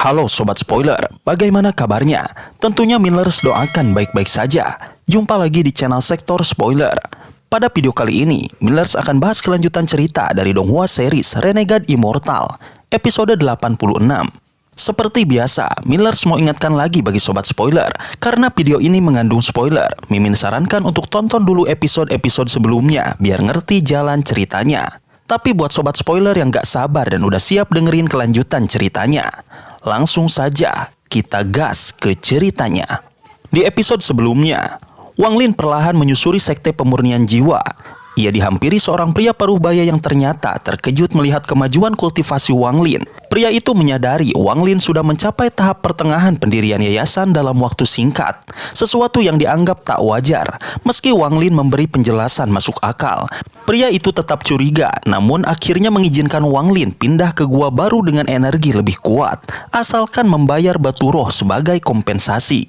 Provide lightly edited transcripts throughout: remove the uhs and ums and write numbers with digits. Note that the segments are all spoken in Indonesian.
Halo Sobat Spoiler, bagaimana kabarnya? Tentunya Millers doakan baik-baik saja. Jumpa lagi di channel Sektor Spoiler. Pada video kali ini, Millers akan bahas kelanjutan cerita dari Donghua series Renegade Immortal, episode 86. Seperti biasa, Millers mau ingatkan lagi bagi Sobat Spoiler, karena video ini mengandung spoiler. Mimin sarankan untuk tonton dulu episode-episode sebelumnya, biar ngerti jalan ceritanya. Tapi buat Sobat Spoiler yang gak sabar dan udah siap dengerin kelanjutan ceritanya, langsung saja kita gas ke ceritanya. Di episode sebelumnya, Wang Lin perlahan menyusuri sekte pemurnian jiwa. Ia dihampiri seorang pria paruh baya yang ternyata terkejut melihat kemajuan kultivasi Wang Lin. Pria itu menyadari Wang Lin sudah mencapai tahap pertengahan pendirian yayasan dalam waktu singkat. Sesuatu yang dianggap tak wajar. Meski Wang Lin memberi penjelasan masuk akal, pria itu tetap curiga, namun akhirnya mengizinkan Wang Lin pindah ke gua baru dengan energi lebih kuat, asalkan membayar batu roh sebagai kompensasi.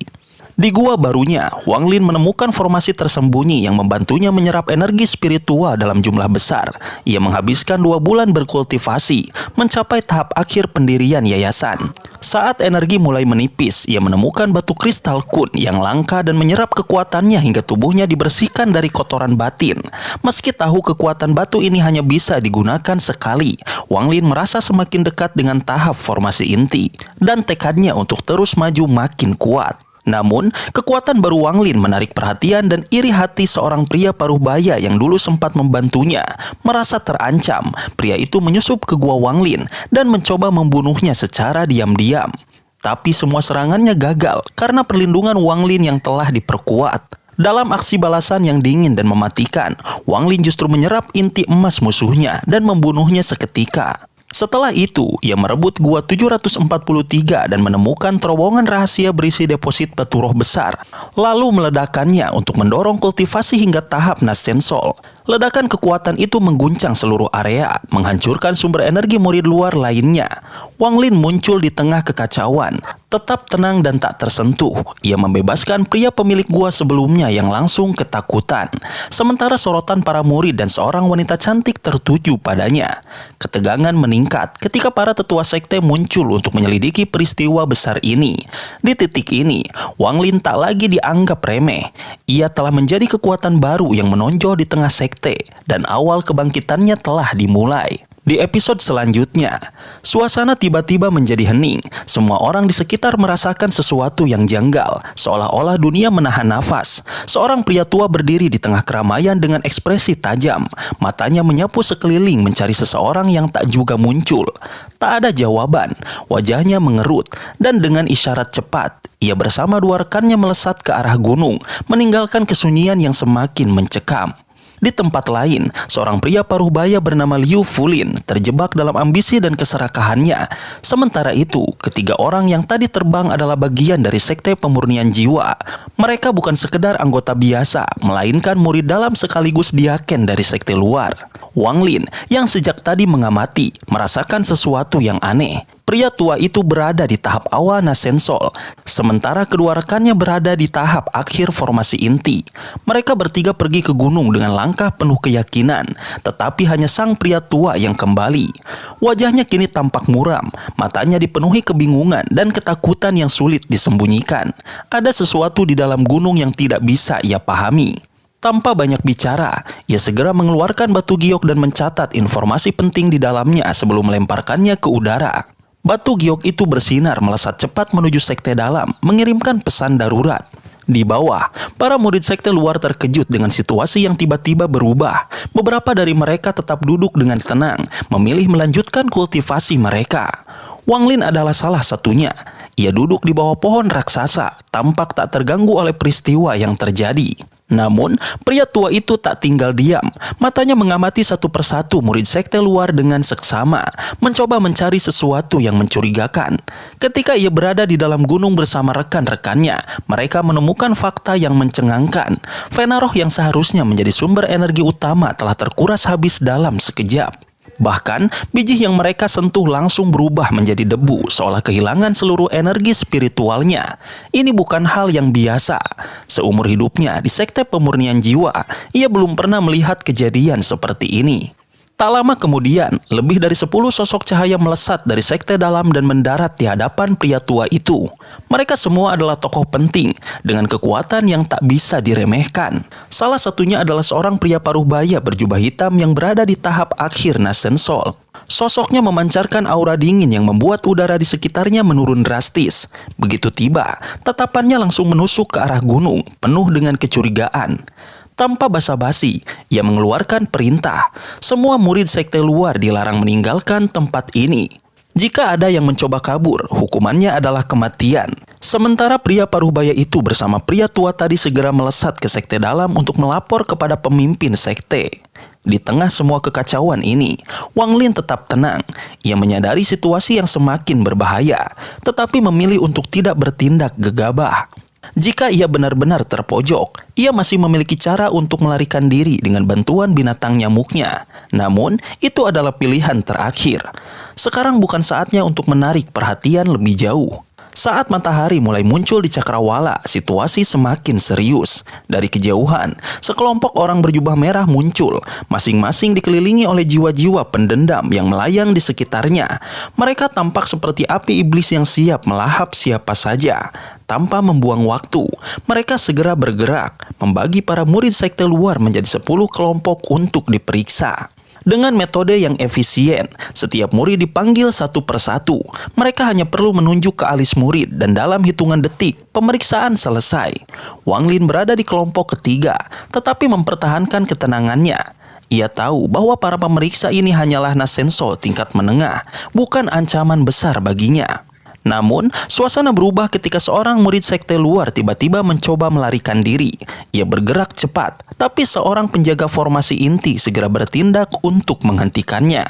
Di gua barunya, Wang Lin menemukan formasi tersembunyi yang membantunya menyerap energi spiritual dalam jumlah besar. Ia menghabiskan 2 bulan berkultivasi, mencapai tahap akhir pendirian yayasan. Saat energi mulai menipis, ia menemukan batu kristal kun yang langka dan menyerap kekuatannya hingga tubuhnya dibersihkan dari kotoran batin. Meski tahu kekuatan batu ini hanya bisa digunakan sekali, Wang Lin merasa semakin dekat dengan tahap formasi inti, dan tekadnya untuk terus maju makin kuat. Namun, kekuatan baru Wang Lin menarik perhatian dan iri hati seorang pria paruh baya yang dulu sempat membantunya. Merasa terancam, pria itu menyusup ke gua Wang Lin dan mencoba membunuhnya secara diam-diam. Tapi semua serangannya gagal karena perlindungan Wang Lin yang telah diperkuat. Dalam aksi balasan yang dingin dan mematikan, Wang Lin justru menyerap inti emas musuhnya dan membunuhnya seketika. Setelah itu, ia merebut gua 743 dan menemukan terowongan rahasia berisi deposit batu roh besar, lalu meledakkannya untuk mendorong kultivasi hingga tahap Nascensol. Ledakan kekuatan itu mengguncang seluruh area, menghancurkan sumber energi murid luar lainnya. Wang Lin muncul di tengah kekacauan, tetap tenang dan tak tersentuh. Ia membebaskan pria pemilik gua sebelumnya yang langsung ketakutan. Sementara sorotan para murid dan seorang wanita cantik tertuju padanya. Ketegangan meningkat ketika para tetua sekte muncul untuk menyelidiki peristiwa besar ini. Di titik ini, Wang Lin tak lagi dianggap remeh. Ia telah menjadi kekuatan baru yang menonjol di tengah sekte, dan awal kebangkitannya telah dimulai. Di episode selanjutnya, suasana tiba-tiba menjadi hening. Semua orang di sekitar merasakan sesuatu yang janggal, seolah-olah dunia menahan nafas. Seorang pria tua berdiri di tengah keramaian dengan ekspresi tajam. Matanya menyapu sekeliling mencari seseorang yang tak juga muncul. Tak ada jawaban, wajahnya mengerut, dan dengan isyarat cepat, ia bersama 2 rekannya melesat ke arah gunung, meninggalkan kesunyian yang semakin mencekam. Di tempat lain, seorang pria paruh baya bernama Liu Fulin terjebak dalam ambisi dan keserakahannya. Sementara itu, ketiga orang yang tadi terbang adalah bagian dari sekte pemurnian jiwa. Mereka bukan sekedar anggota biasa, melainkan murid dalam sekaligus diaken dari sekte luar. Wang Lin, yang sejak tadi mengamati, merasakan sesuatu yang aneh. Pria tua itu berada di tahap awal Nascensol, sementara kedua rekannya berada di tahap akhir formasi inti. Mereka bertiga pergi ke gunung dengan langkah penuh keyakinan, tetapi hanya sang pria tua yang kembali. Wajahnya kini tampak muram, matanya dipenuhi kebingungan dan ketakutan yang sulit disembunyikan. Ada sesuatu di dalam gunung yang tidak bisa ia pahami. Tanpa banyak bicara, ia segera mengeluarkan batu giok dan mencatat informasi penting di dalamnya sebelum melemparkannya ke udara. Batu giok itu bersinar melesat cepat menuju sekte dalam, mengirimkan pesan darurat. Di bawah, para murid sekte luar terkejut dengan situasi yang tiba-tiba berubah. Beberapa dari mereka tetap duduk dengan tenang, memilih melanjutkan kultivasi mereka. Wang Lin adalah salah satunya. Ia duduk di bawah pohon raksasa, tampak tak terganggu oleh peristiwa yang terjadi. Namun, pria tua itu tak tinggal diam. Matanya mengamati satu persatu murid sekte luar dengan seksama, mencoba mencari sesuatu yang mencurigakan. Ketika ia berada di dalam gunung bersama rekan-rekannya, mereka menemukan fakta yang mencengangkan. Venaroh yang seharusnya menjadi sumber energi utama telah terkuras habis dalam sekejap. Bahkan, biji yang mereka sentuh langsung berubah menjadi debu, seolah kehilangan seluruh energi spiritualnya. Ini bukan hal yang biasa. Seumur hidupnya di sekte pemurnian jiwa, ia belum pernah melihat kejadian seperti ini. Tak lama kemudian, lebih dari 10 sosok cahaya melesat dari sekte dalam dan mendarat di hadapan pria tua itu. Mereka semua adalah tokoh penting dengan kekuatan yang tak bisa diremehkan. Salah satunya adalah seorang pria paruh baya berjubah hitam yang berada di tahap akhir Nascensol. Sosoknya memancarkan aura dingin yang membuat udara di sekitarnya menurun drastis. Begitu tiba, tatapannya langsung menusuk ke arah gunung, penuh dengan kecurigaan. Tanpa basa-basi, ia mengeluarkan perintah. Semua murid sekte luar dilarang meninggalkan tempat ini. Jika ada yang mencoba kabur, hukumannya adalah kematian. Sementara pria paruh baya itu bersama pria tua tadi segera melesat ke sekte dalam untuk melapor kepada pemimpin sekte. Di tengah semua kekacauan ini, Wang Lin tetap tenang. Ia menyadari situasi yang semakin berbahaya, tetapi memilih untuk tidak bertindak gegabah. Jika ia benar-benar terpojok, ia masih memiliki cara untuk melarikan diri dengan bantuan binatang nyamuknya. Namun, itu adalah pilihan terakhir. Sekarang bukan saatnya untuk menarik perhatian lebih jauh. Saat matahari mulai muncul di cakrawala, situasi semakin serius. Dari kejauhan, sekelompok orang berjubah merah muncul, masing-masing dikelilingi oleh jiwa-jiwa pendendam yang melayang di sekitarnya. Mereka tampak seperti api iblis yang siap melahap siapa saja. Tanpa membuang waktu, mereka segera bergerak, membagi para murid sekte luar menjadi 10 kelompok untuk diperiksa. Dengan metode yang efisien, setiap murid dipanggil satu persatu. Mereka hanya perlu menunjuk ke alis murid dan dalam hitungan detik, pemeriksaan selesai. Wang Lin berada di kelompok ketiga, tetapi mempertahankan ketenangannya. Ia tahu bahwa para pemeriksa ini hanyalah Nascensol tingkat menengah, bukan ancaman besar baginya. Namun, suasana berubah ketika seorang murid sekte luar tiba-tiba mencoba melarikan diri. Ia bergerak cepat, tapi seorang penjaga formasi inti segera bertindak untuk menghentikannya.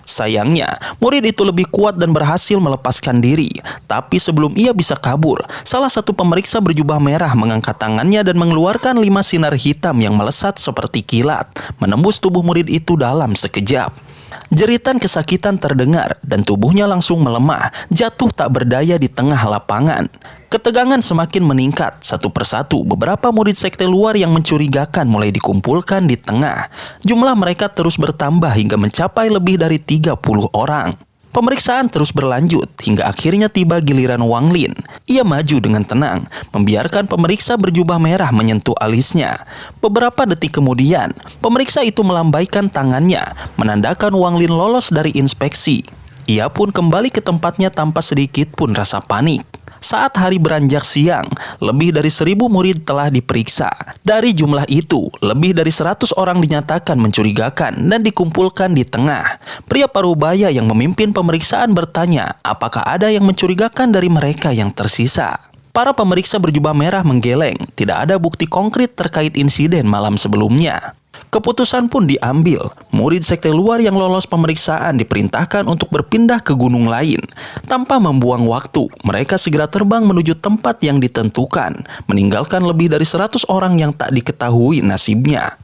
Sayangnya, murid itu lebih kuat dan berhasil melepaskan diri. Tapi sebelum ia bisa kabur, salah satu pemeriksa berjubah merah mengangkat tangannya dan mengeluarkan 5 sinar hitam yang melesat seperti kilat, menembus tubuh murid itu dalam sekejap. Jeritan kesakitan terdengar dan tubuhnya langsung melemah, jatuh tak berdaya di tengah lapangan. Ketegangan semakin meningkat, satu persatu beberapa murid sekte luar yang mencurigakan mulai dikumpulkan di tengah. Jumlah mereka terus bertambah hingga mencapai lebih dari 30 orang. Pemeriksaan terus berlanjut hingga akhirnya tiba giliran Wang Lin. Ia maju dengan tenang, membiarkan pemeriksa berjubah merah menyentuh alisnya. Beberapa detik kemudian, pemeriksa itu melambaikan tangannya, menandakan Wang Lin lolos dari inspeksi. Ia pun kembali ke tempatnya tanpa sedikit pun rasa panik. Saat hari beranjak siang, lebih dari 1.000 murid telah diperiksa. Dari jumlah itu, lebih dari 100 orang dinyatakan mencurigakan dan dikumpulkan di tengah. Pria paruh baya yang memimpin pemeriksaan bertanya apakah ada yang mencurigakan dari mereka yang tersisa. Para pemeriksa berjubah merah menggeleng, tidak ada bukti konkret terkait insiden malam sebelumnya. Keputusan pun diambil. Murid sekte luar yang lolos pemeriksaan diperintahkan untuk berpindah ke gunung lain. Tanpa membuang waktu, mereka segera terbang menuju tempat yang ditentukan, meninggalkan lebih dari 100 orang yang tak diketahui nasibnya.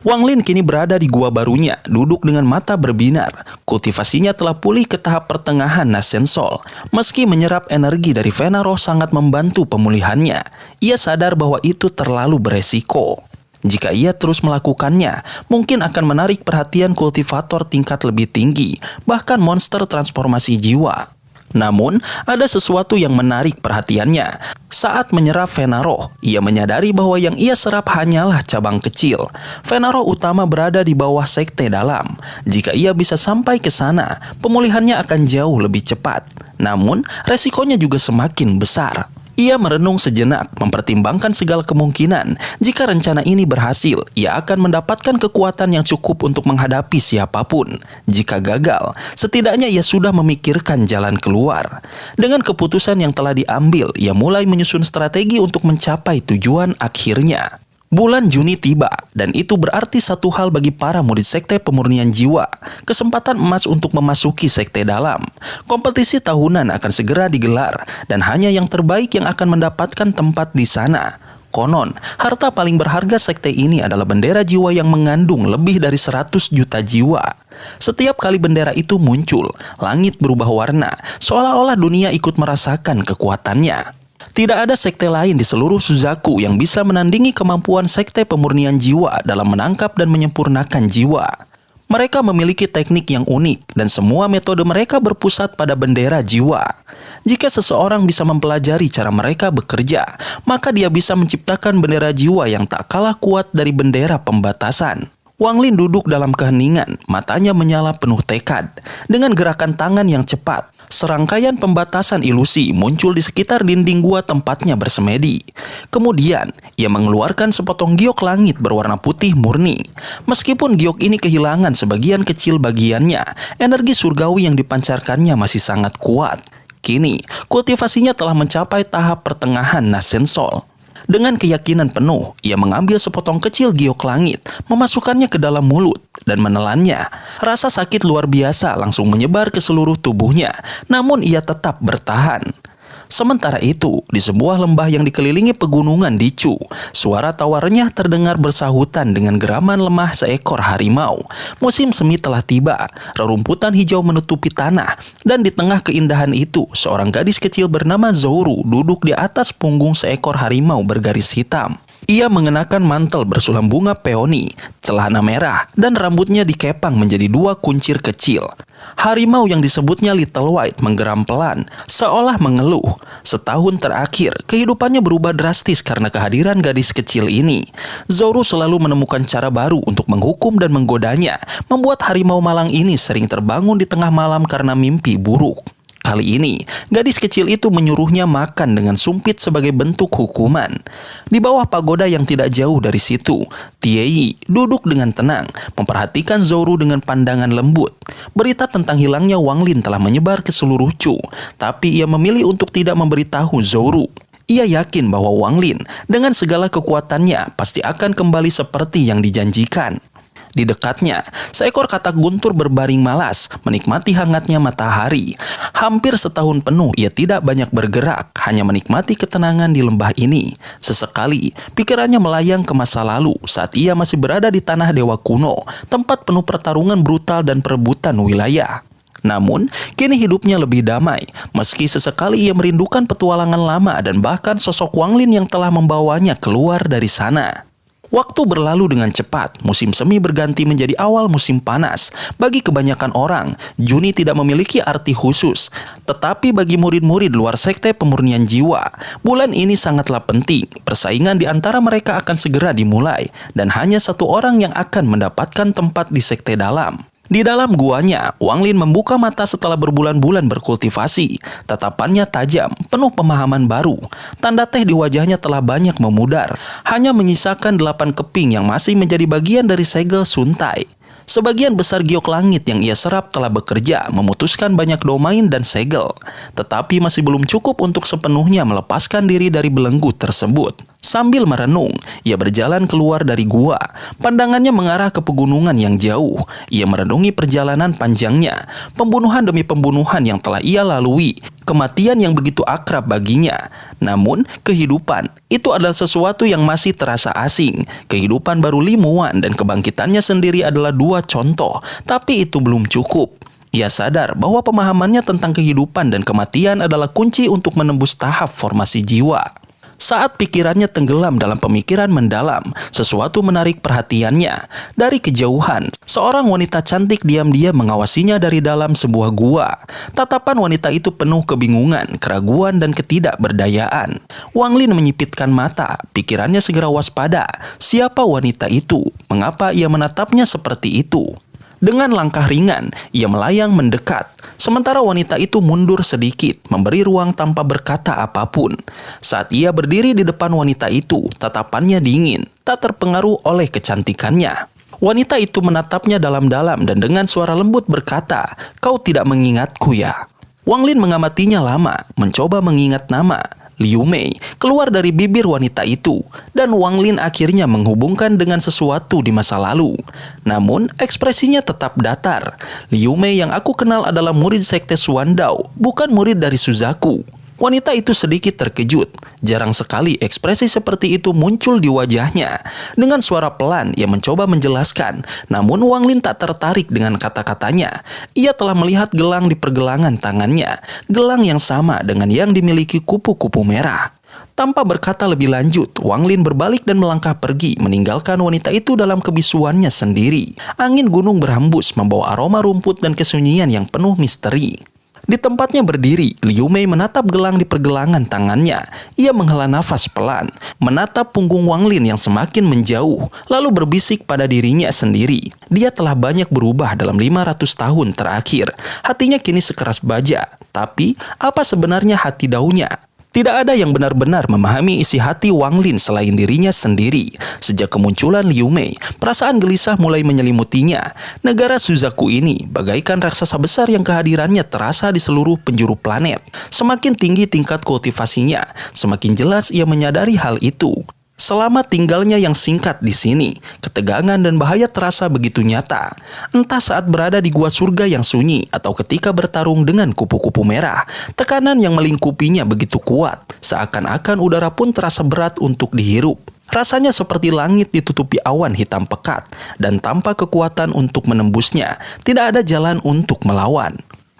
Wang Lin kini berada di gua barunya, duduk dengan mata berbinar. Kultivasinya telah pulih ke tahap pertengahan Nascensol. Meski menyerap energi dari Venaro sangat membantu pemulihannya, ia sadar bahwa itu terlalu beresiko. Jika ia terus melakukannya, mungkin akan menarik perhatian kultivator tingkat lebih tinggi, bahkan monster transformasi jiwa. Namun, ada sesuatu yang menarik perhatiannya. Saat menyerap Venaro, ia menyadari bahwa yang ia serap hanyalah cabang kecil. Venaro utama berada di bawah sekte dalam. Jika ia bisa sampai ke sana, pemulihannya akan jauh lebih cepat. Namun, resikonya juga semakin besar. Ia merenung sejenak, mempertimbangkan segala kemungkinan. Jika rencana ini berhasil, ia akan mendapatkan kekuatan yang cukup untuk menghadapi siapapun. Jika gagal, setidaknya ia sudah memikirkan jalan keluar. Dengan keputusan yang telah diambil, ia mulai menyusun strategi untuk mencapai tujuan akhirnya. Bulan Juni tiba, dan itu berarti satu hal bagi para murid sekte pemurnian jiwa. Kesempatan emas untuk memasuki sekte dalam. Kompetisi tahunan akan segera digelar, dan hanya yang terbaik yang akan mendapatkan tempat di sana. Konon, harta paling berharga sekte ini adalah bendera jiwa yang mengandung lebih dari 100 juta jiwa. Setiap kali bendera itu muncul, langit berubah warna, seolah-olah dunia ikut merasakan kekuatannya. Tidak ada sekte lain di seluruh Suzaku yang bisa menandingi kemampuan sekte pemurnian jiwa dalam menangkap dan menyempurnakan jiwa. Mereka memiliki teknik yang unik dan semua metode mereka berpusat pada bendera jiwa. Jika seseorang bisa mempelajari cara mereka bekerja, maka dia bisa menciptakan bendera jiwa yang tak kalah kuat dari bendera pembatasan. Wang Lin duduk dalam keheningan, matanya menyala penuh tekad. Dengan gerakan tangan yang cepat, serangkaian pembatasan ilusi muncul di sekitar dinding gua tempatnya bersemedi. Kemudian, ia mengeluarkan sepotong giok langit berwarna putih murni. Meskipun giok ini kehilangan sebagian kecil bagiannya, energi surgawi yang dipancarkannya masih sangat kuat. Kini, kultivasinya telah mencapai tahap pertengahan Nascensol. Dengan keyakinan penuh, ia mengambil sepotong kecil giok langit, memasukkannya ke dalam mulut, dan menelannya. Rasa sakit luar biasa langsung menyebar ke seluruh tubuhnya, namun ia tetap bertahan. Sementara itu, di sebuah lembah yang dikelilingi pegunungan di Chu, suara tawarnya terdengar bersahutan dengan geraman lemah seekor harimau. Musim semi telah tiba, rerumputan hijau menutupi tanah, dan di tengah keindahan itu, seorang gadis kecil bernama Zouru duduk di atas punggung seekor harimau bergaris hitam. Ia mengenakan mantel bersulam bunga peoni, celana merah, dan rambutnya dikepang menjadi 2 kuncir kecil. Harimau yang disebutnya Little White menggeram pelan, seolah mengeluh. Setahun terakhir, kehidupannya berubah drastis karena kehadiran gadis kecil ini. Zouru selalu menemukan cara baru untuk menghukum dan menggodanya, membuat harimau malang ini sering terbangun di tengah malam karena mimpi buruk. Kali ini, gadis kecil itu menyuruhnya makan dengan sumpit sebagai bentuk hukuman. Di bawah pagoda yang tidak jauh dari situ, Tieyi duduk dengan tenang, memperhatikan Zouru dengan pandangan lembut. Berita tentang hilangnya Wang Lin telah menyebar ke seluruh Chu, tapi ia memilih untuk tidak memberitahu Zouru. Ia yakin bahwa Wang Lin dengan segala kekuatannya pasti akan kembali seperti yang dijanjikan. Di dekatnya, seekor katak guntur berbaring malas, menikmati hangatnya matahari. Hampir setahun penuh ia tidak banyak bergerak, hanya menikmati ketenangan di lembah ini. Sesekali, pikirannya melayang ke masa lalu saat ia masih berada di tanah dewa kuno, tempat penuh pertarungan brutal dan perebutan wilayah. Namun, kini hidupnya lebih damai, meski sesekali ia merindukan petualangan lama dan bahkan sosok Wang Lin yang telah membawanya keluar dari sana. Waktu berlalu dengan cepat, musim semi berganti menjadi awal musim panas. Bagi kebanyakan orang, Juni tidak memiliki arti khusus. Tetapi bagi murid-murid luar sekte pemurnian jiwa, bulan ini sangatlah penting. Persaingan di antara mereka akan segera dimulai, dan hanya satu orang yang akan mendapatkan tempat di sekte dalam. Di dalam guanya, Wang Lin membuka mata setelah berbulan-bulan berkultivasi. Tatapannya tajam, penuh pemahaman baru. Tanda teh di wajahnya telah banyak memudar. Hanya menyisakan 8 keping yang masih menjadi bagian dari segel suntai. Sebagian besar giok langit yang ia serap telah bekerja, memutuskan banyak domain dan segel. Tetapi masih belum cukup untuk sepenuhnya melepaskan diri dari belenggu tersebut. Sambil merenung, ia berjalan keluar dari gua. Pandangannya mengarah ke pegunungan yang jauh. Ia merenungi perjalanan panjangnya, pembunuhan demi pembunuhan yang telah ia lalui, kematian yang begitu akrab baginya. Namun, kehidupan itu adalah sesuatu yang masih terasa asing. Kehidupan baru Limuan dan kebangkitannya sendiri adalah 2 contoh, tapi itu belum cukup. Ia sadar bahwa pemahamannya tentang kehidupan dan kematian adalah kunci untuk menembus tahap formasi jiwa. Saat pikirannya tenggelam dalam pemikiran mendalam, sesuatu menarik perhatiannya. Dari kejauhan, seorang wanita cantik diam-diam mengawasinya dari dalam sebuah gua. Tatapan wanita itu penuh kebingungan, keraguan, dan ketidakberdayaan. Wang Lin menyipitkan mata, pikirannya segera waspada. Siapa wanita itu? Mengapa ia menatapnya seperti itu? Dengan langkah ringan, ia melayang mendekat. Sementara wanita itu mundur sedikit, memberi ruang tanpa berkata apapun. Saat ia berdiri di depan wanita itu, tatapannya dingin, tak terpengaruh oleh kecantikannya. Wanita itu menatapnya dalam-dalam dan dengan suara lembut berkata, "Kau tidak mengingatku ya?" Wang Lin mengamatinya lama, mencoba mengingat nama. Liu Mei keluar dari bibir wanita itu, dan Wang Lin akhirnya menghubungkan dengan sesuatu di masa lalu. Namun, ekspresinya tetap datar. Liu Mei yang aku kenal adalah murid sekte Suandao, bukan murid dari Suzaku. Wanita itu sedikit terkejut. Jarang sekali ekspresi seperti itu muncul di wajahnya. Dengan suara pelan, ia mencoba menjelaskan. Namun Wang Lin tak tertarik dengan kata-katanya. Ia telah melihat gelang di pergelangan tangannya. Gelang yang sama dengan yang dimiliki kupu-kupu merah. Tanpa berkata lebih lanjut, Wang Lin berbalik dan melangkah pergi, meninggalkan wanita itu dalam kebisuannya sendiri. Angin gunung berhembus, membawa aroma rumput dan kesunyian yang penuh misteri. Di tempatnya berdiri, Liu Mei menatap gelang di pergelangan tangannya. Ia menghela nafas pelan, menatap punggung Wang Lin yang semakin menjauh, lalu berbisik pada dirinya sendiri. Dia telah banyak berubah dalam 500 tahun terakhir. Hatinya kini sekeras baja. Tapi, apa sebenarnya hati daunya? Tidak ada yang benar-benar memahami isi hati Wang Lin selain dirinya sendiri. Sejak kemunculan Liu Mei, perasaan gelisah mulai menyelimutinya. Negara Suzaku ini bagaikan raksasa besar yang kehadirannya terasa di seluruh penjuru planet. Semakin tinggi tingkat kultivasinya, semakin jelas ia menyadari hal itu. Selama tinggalnya yang singkat di sini, ketegangan dan bahaya terasa begitu nyata. Entah saat berada di gua surga yang sunyi atau ketika bertarung dengan kupu-kupu merah, tekanan yang melingkupinya begitu kuat, seakan-akan udara pun terasa berat untuk dihirup. Rasanya seperti langit ditutupi awan hitam pekat, dan tanpa kekuatan untuk menembusnya, tidak ada jalan untuk melawan.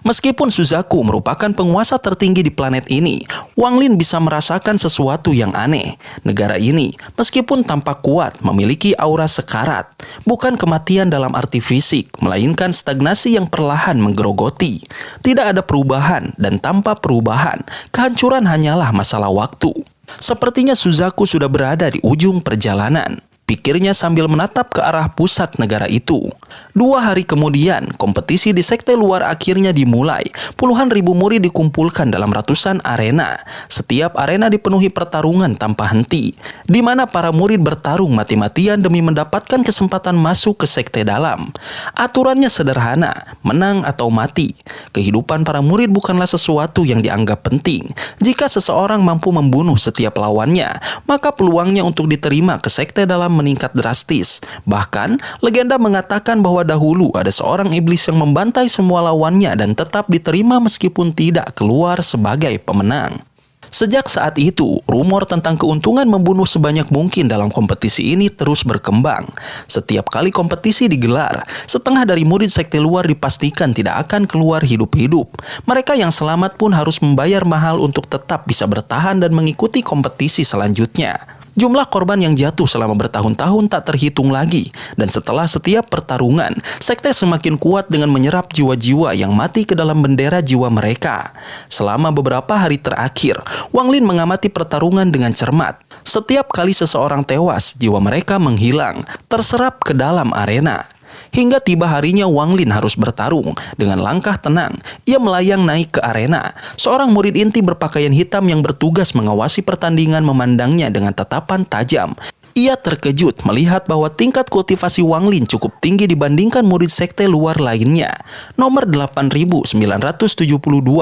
Meskipun Suzaku merupakan penguasa tertinggi di planet ini, Wang Lin bisa merasakan sesuatu yang aneh. Negara ini, meskipun tampak kuat, memiliki aura sekarat. Bukan kematian dalam arti fisik, melainkan stagnasi yang perlahan menggerogoti. Tidak ada perubahan, dan tanpa perubahan, kehancuran hanyalah masalah waktu. Sepertinya Suzaku sudah berada di ujung perjalanan, pikirnya sambil menatap ke arah pusat negara itu. 2 hari kemudian, kompetisi di sekte luar akhirnya dimulai. Puluhan ribu murid dikumpulkan dalam ratusan arena. Setiap arena dipenuhi pertarungan tanpa henti, di mana para murid bertarung mati-matian demi mendapatkan kesempatan masuk ke sekte dalam. Aturannya sederhana, menang atau mati. Kehidupan para murid bukanlah sesuatu yang dianggap penting. Jika seseorang mampu membunuh setiap lawannya, maka peluangnya untuk diterima ke sekte dalam meningkat drastis. Bahkan, legenda mengatakan bahwa dahulu ada seorang iblis yang membantai semua lawannya dan tetap diterima meskipun tidak keluar sebagai pemenang. Sejak saat itu, rumor tentang keuntungan membunuh sebanyak mungkin dalam kompetisi ini terus berkembang. Setiap kali kompetisi digelar, setengah dari murid sekte luar dipastikan tidak akan keluar hidup-hidup. Mereka yang selamat pun harus membayar mahal untuk tetap bisa bertahan dan mengikuti kompetisi selanjutnya. Jumlah korban yang jatuh selama bertahun-tahun tak terhitung lagi, dan setelah setiap pertarungan, sekte semakin kuat dengan menyerap jiwa-jiwa yang mati ke dalam bendera jiwa mereka. Selama beberapa hari terakhir, Wang Lin mengamati pertarungan dengan cermat. Setiap kali seseorang tewas, jiwa mereka menghilang, terserap ke dalam arena. Hingga tiba harinya Wang Lin harus bertarung. Dengan langkah tenang, ia melayang naik ke arena. Seorang murid inti berpakaian hitam yang bertugas mengawasi pertandingan memandangnya dengan tatapan tajam. Ia terkejut melihat bahwa tingkat kultivasi Wang Lin cukup tinggi dibandingkan murid sekte luar lainnya. Nomor 8972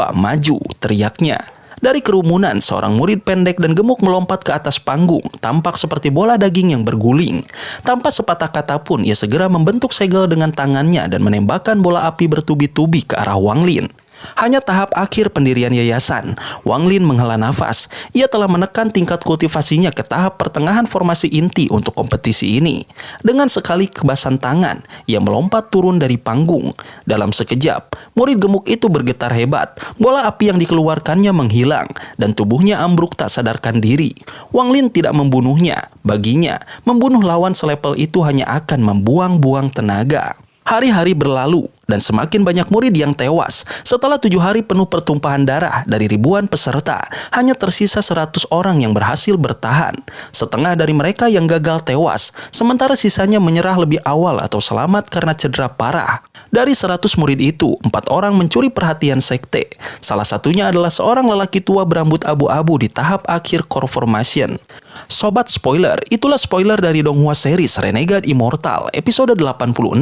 maju, teriaknya. Dari kerumunan, seorang murid pendek dan gemuk melompat ke atas panggung, tampak seperti bola daging yang berguling. Tanpa sepatah kata pun, ia segera membentuk segel dengan tangannya dan menembakkan bola api bertubi-tubi ke arah Wang Lin. Hanya tahap akhir pendirian yayasan, Wang Lin menghela nafas. Ia telah menekan tingkat kultivasinya ke tahap pertengahan formasi inti untuk kompetisi ini. Dengan sekali kebasan tangan, ia melompat turun dari panggung. Dalam sekejap, murid gemuk itu bergetar hebat. Bola api yang dikeluarkannya menghilang, dan tubuhnya ambruk tak sadarkan diri. Wang Lin tidak membunuhnya. Baginya, membunuh lawan selepel itu hanya akan membuang-buang tenaga. Hari-hari berlalu, dan semakin banyak murid yang tewas. Setelah 7 hari penuh pertumpahan darah dari ribuan peserta, hanya tersisa 100 orang yang berhasil bertahan. Setengah dari mereka yang gagal tewas, sementara sisanya menyerah lebih awal atau selamat karena cedera parah. Dari 100 murid itu, 4 orang mencuri perhatian sekte. Salah satunya adalah seorang lelaki tua berambut abu-abu di tahap akhir core formation. Sobat spoiler, itulah spoiler dari Donghua series Renegade Immortal episode 86.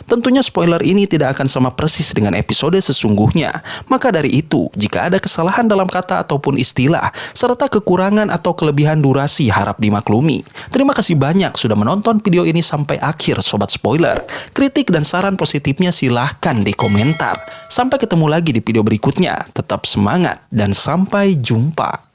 Tentunya spoiler ini tidak akan sama persis dengan episode sesungguhnya. Maka dari itu, jika ada kesalahan dalam kata ataupun istilah, serta kekurangan atau kelebihan durasi harap dimaklumi. Terima kasih banyak sudah menonton video ini sampai akhir Sobat Spoiler. Kritik dan saran positifnya silahkan di komentar. Sampai ketemu lagi di video berikutnya. Tetap semangat dan sampai jumpa.